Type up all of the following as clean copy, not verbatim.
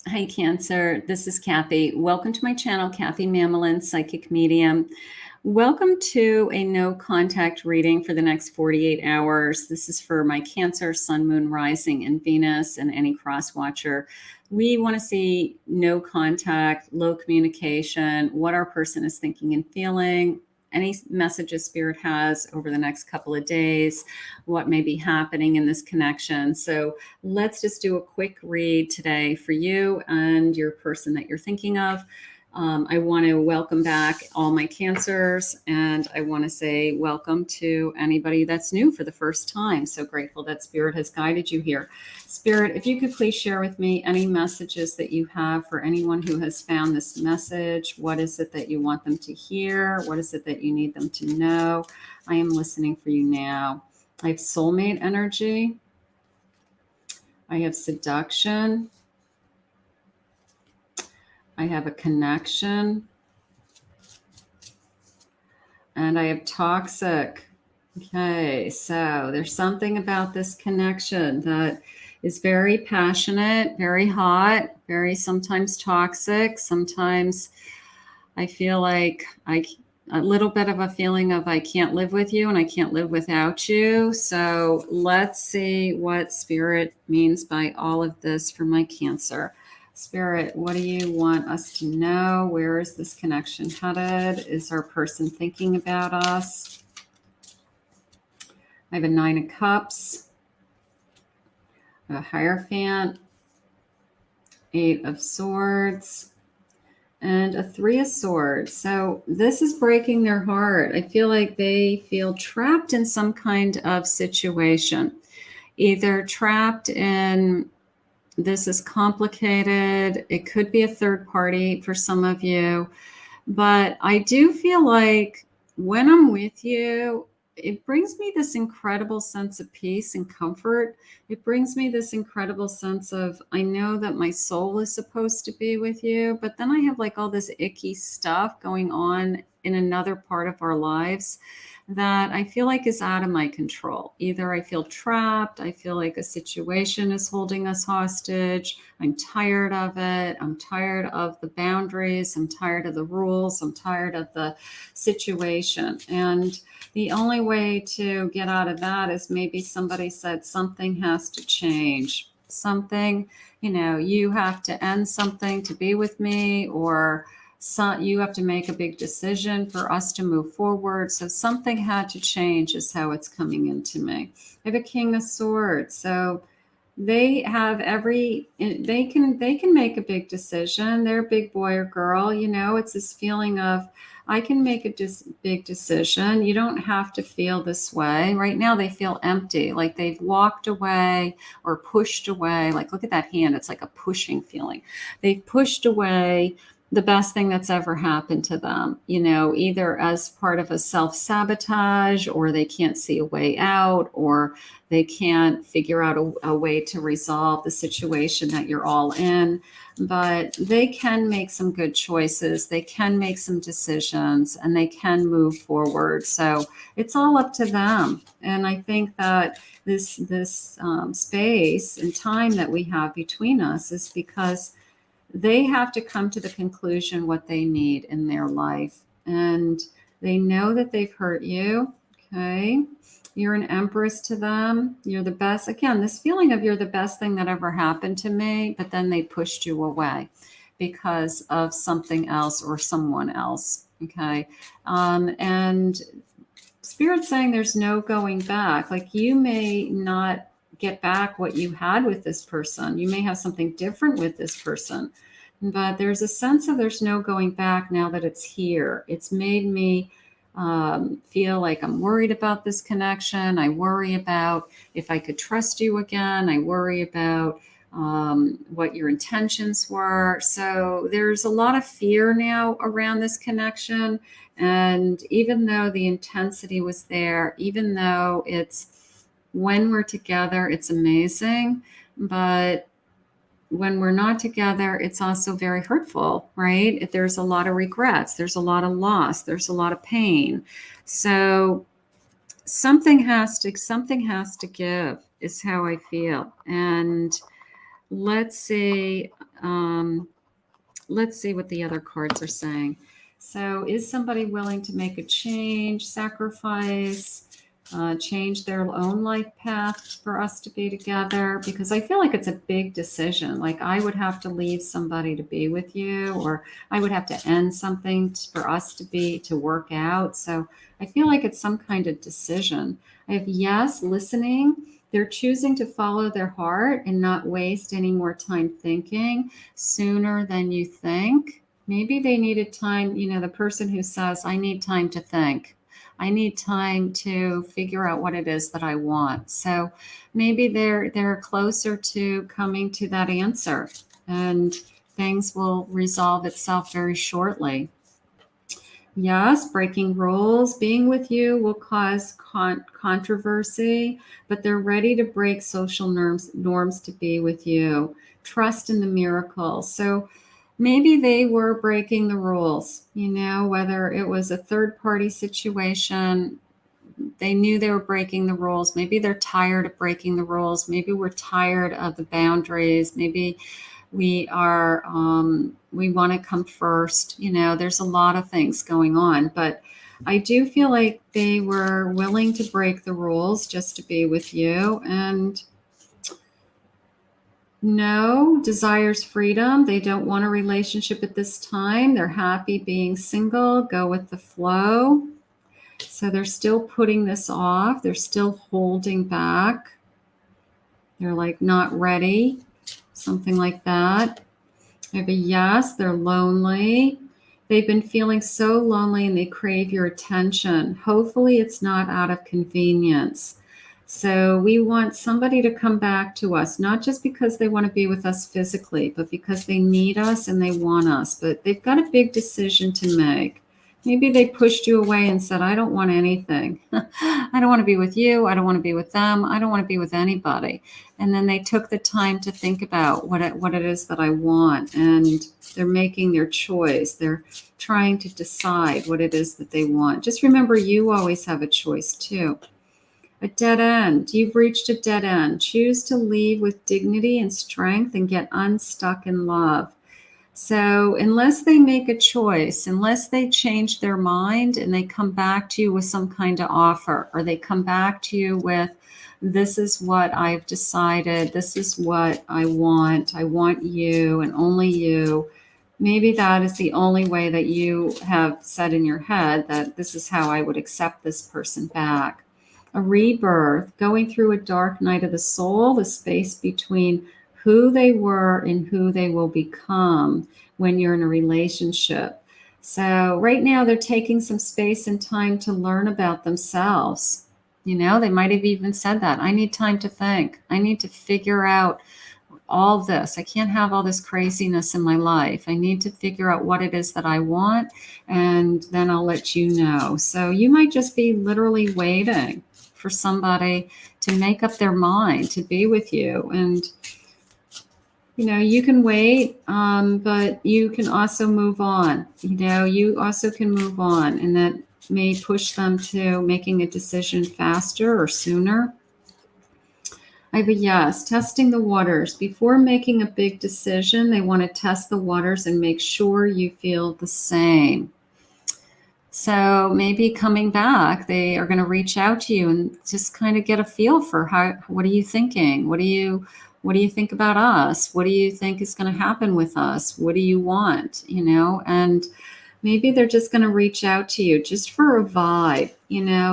Hi, Cancer. This is Kathy. Welcome to my channel, Kathy Mamolen, Psychic Medium. Welcome to a no contact reading for the next 48 hours. This is for my Cancer, Sun, Moon, Rising, and Venus, and any cross watcher. We want to see no contact, low communication, what our person is thinking and feeling, any messages Spirit has over the next couple of days, what may be happening in this connection. So let's just do a quick read today for you and your person that you're thinking of. I want to welcome back all my Cancers, and I want to say welcome to anybody that's new for the first time. So grateful that Spirit has guided you here. Spirit, if you could please share with me any messages that you have for anyone who has found this message. What is it that you want them to hear? What is it that you need them to know? I am listening for you now. I have soulmate energy. I have seduction. I have a connection. And I have toxic. Okay, so there's something about this connection that is very passionate, very hot, very sometimes toxic. Sometimes I feel like a little bit of a feeling of I can't live with you and I can't live without you. So let's see what Spirit means by all of this for my Cancer. Spirit, what do you want us to know? Where is this connection headed? Is our person thinking about us? I have a 9 of Cups, a Hierophant, 8 of Swords, and a 3 of Swords. So this is breaking their heart. I feel like they feel trapped in some kind of situation, either trapped in this is complicated. It could be a third party for some of you, but I do feel like when I'm with you, it brings me this incredible sense of peace and comfort. It brings me this incredible sense of, I know that my soul is supposed to be with you, but then I have like all this icky stuff going on in another part of our lives that I feel like is out of my control. Either I feel trapped, I feel like a situation is holding us hostage, I'm tired of it, I'm tired of the boundaries, I'm tired of the rules, I'm tired of the situation. And the only way to get out of that is maybe somebody said something has to change. Something, you have to end something to be with me, or you have to make a big decision for us to move forward. So something had to change is how it's coming into me. I have a King of Swords. So they have they can make a big decision. They're a big boy or girl. It's this feeling of, I can make a big decision. You don't have to feel this way. Right now they feel empty, like they've walked away or pushed away. Like, look at that hand. It's like a pushing feeling. They've pushed away the best thing that's ever happened to them, either as part of a self-sabotage, or they can't see a way out, or they can't figure out a way to resolve the situation that you're all in. But they can make some good choices. They can make some decisions, and they can move forward. So it's all up to them. And I think that this space and time that we have between us is because they have to come to the conclusion what they need in their life. And they know that they've hurt you. Okay. You're an empress to them. You're the best. Again, this feeling of you're the best thing that ever happened to me, but then they pushed you away because of something else or someone else. Okay. And Spirit's saying there's no going back. Like, you may not get back what you had with this person. You may have something different with this person, but there's a sense of there's no going back now that it's here. It's made me feel like I'm worried about this connection. I worry about if I could trust you again. I worry about what your intentions were. So there's a lot of fear now around this connection. And even though the intensity was there, even though when we're together, it's amazing. But when we're not together, it's also very hurtful, right? There's a lot of regrets. There's a lot of loss. There's a lot of pain. So something has to give is how I feel. And let's see. Let's see what the other cards are saying. So is somebody willing to make a change, sacrifice, change their own life path for us to be together? Because I feel like it's a big decision. Like I would have to leave somebody to be with you, or I would have to end something for us to work out. So I feel like it's some kind of decision. I have yes, listening. They're choosing to follow their heart and not waste any more time thinking sooner than you think. Maybe they needed time, the person who says, I need time to think. I need time to figure out what it is that I want. So maybe they're closer to coming to that answer, and things will resolve itself very shortly. Yes, breaking rules, being with you will cause controversy, but they're ready to break social norms to be with you. Trust in the miracle. So maybe they were breaking the rules, whether it was a third party situation. They knew they were breaking the rules. Maybe they're tired of breaking the rules. Maybe we're tired of the boundaries. Maybe we want to come first. There's a lot of things going on, but I do feel like they were willing to break the rules just to be with you. And no, desires freedom. They don't want a relationship at this time. They're happy being single, go with the flow. So they're still putting this off. They're still holding back. They're like not ready, something like that. I have a yes, they're lonely. They've been feeling so lonely and they crave your attention. Hopefully it's not out of convenience. So we want somebody to come back to us, not just because they want to be with us physically, but because they need us and they want us. But they've got a big decision to make. Maybe they pushed you away and said, I don't want anything. I don't want to be with you. I don't want to be with them. I don't want to be with anybody. And then they took the time to think about what it is that I want. And they're making their choice. They're trying to decide what it is that they want. Just remember, you always have a choice too. A dead end. You've reached a dead end. Choose to leave with dignity and strength and get unstuck in love. So unless they make a choice, unless they change their mind and they come back to you with some kind of offer, or they come back to you with, this is what I've decided, this is what I want you and only you. Maybe that is the only way that you have said in your head that this is how I would accept this person back. A rebirth, going through a dark night of the soul, the space between who they were and who they will become when you're in a relationship. So right now they're taking some space and time to learn about themselves. They might have even said that. I need time to think. I need to figure out all this. I can't have all this craziness in my life. I need to figure out what it is that I want, and then I'll let you know. So you might just be literally waiting for somebody to make up their mind to be with you. And you can wait, but you can also move on. You also can move on, and that may push them to making a decision faster or sooner. I have a yes, testing the waters. Before making a big decision, they want to test the waters and make sure you feel the same. So maybe coming back, they are going to reach out to you and just kind of get a feel for what are you thinking? What do you think about us? What do you think is going to happen with us? What do you want? And maybe they're just going to reach out to you just for a vibe,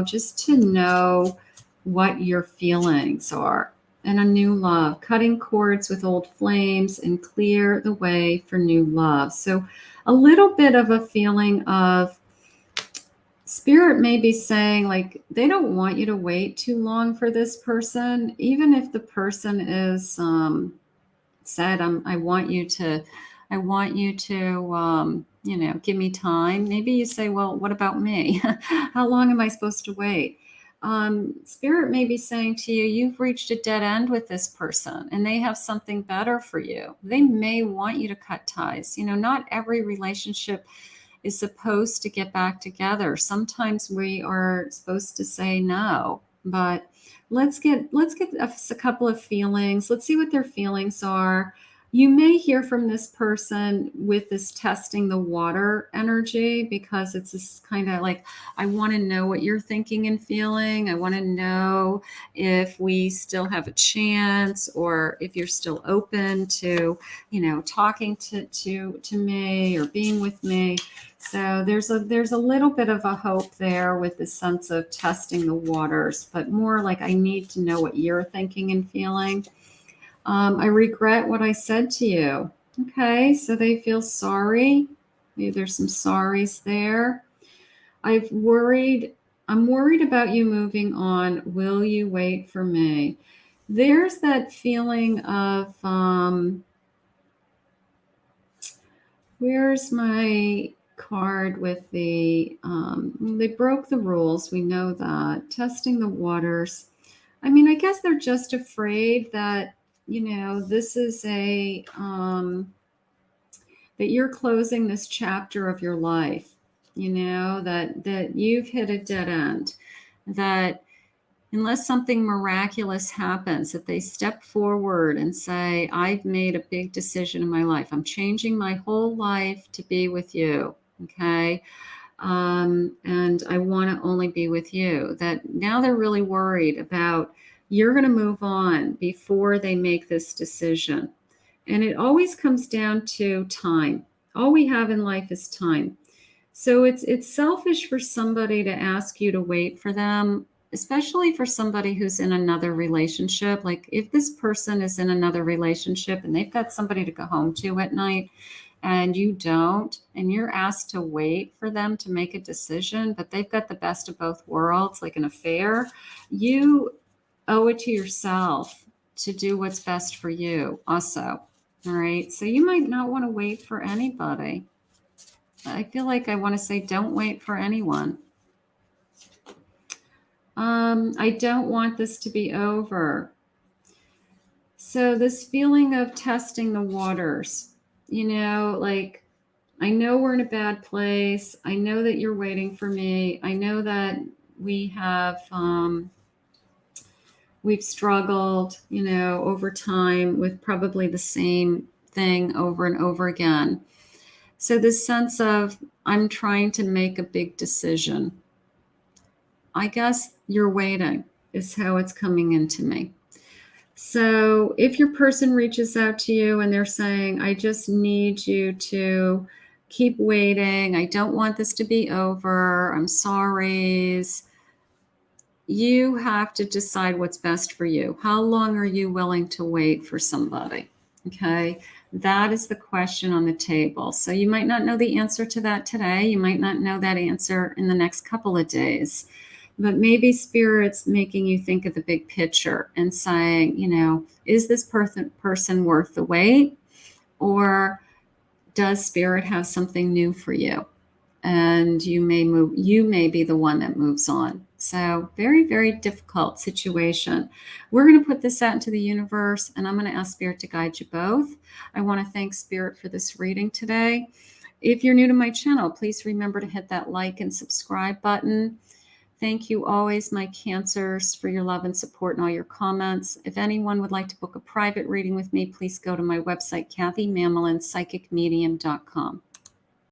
just to know what your feelings are. And a new love, cutting cords with old flames and clear the way for new love. So a little bit of a feeling of Spirit may be saying, like, they don't want you to wait too long for this person, even if the person is said, I want you to, give me time. Maybe you say, well, what about me? How long am I supposed to wait? Spirit may be saying to you, you've reached a dead end with this person and they have something better for you. They may want you to cut ties. Not every relationship is supposed to get back together. Sometimes we are supposed to say no, but let's get a couple of feelings. Let's see what their feelings are. You may hear from this person with this testing the water energy, because it's this kind of like, I want to know what you're thinking and feeling. I want to know if we still have a chance, or if you're still open to, talking to me or being with me. So there's a little bit of a hope there with the sense of testing the waters, but more like, I need to know what you're thinking and feeling. I regret what I said to you. Okay, so they feel sorry. Maybe there's some sorries there. I'm worried about you moving on. Will you wait for me? There's that feeling of, where's my card with they broke the rules. We know that. Testing the waters. I mean, I guess they're just afraid that, this is that you're closing this chapter of your life, that you've hit a dead end, that unless something miraculous happens, that they step forward and say, I've made a big decision in my life. I'm changing my whole life to be with you. Okay. And I want to only be with you. That now they're really worried about, you're going to move on before they make this decision. And it always comes down to time. All we have in life is time. So it's selfish for somebody to ask you to wait for them, especially for somebody who's in another relationship. Like, if this person is in another relationship and they've got somebody to go home to at night, and you don't, and you're asked to wait for them to make a decision, but they've got the best of both worlds, like an affair, you owe it to yourself to do what's best for you also. All right. So you might not want to wait for anybody. I feel like I want to say, don't wait for anyone. I don't want this to be over. So this feeling of testing the waters, like, I know we're in a bad place. I know that you're waiting for me. I know that we've struggled, over time with probably the same thing over and over again. So this sense of, I'm trying to make a big decision. I guess you're waiting is how it's coming into me. So if your person reaches out to you and they're saying, I just need you to keep waiting, I don't want this to be over, I'm sorry, you have to decide what's best for you. How long are you willing to wait for somebody? Okay, that is the question on the table. So you might not know the answer to that today. You might not know that answer in the next couple of days. But maybe Spirit's making you think of the big picture and saying, is this person worth the wait? Or does Spirit have something new for you? And you may be the one that moves on. So very, very difficult situation. We're going to put this out into the universe, and I'm going to ask Spirit to guide you both. I want to thank Spirit for this reading today. If you're new to my channel, please remember to hit that like and subscribe button. Thank you always, my Cancers, for your love and support and all your comments. If anyone would like to book a private reading with me, please go to my website, KathyMamolen, psychicmedium.com.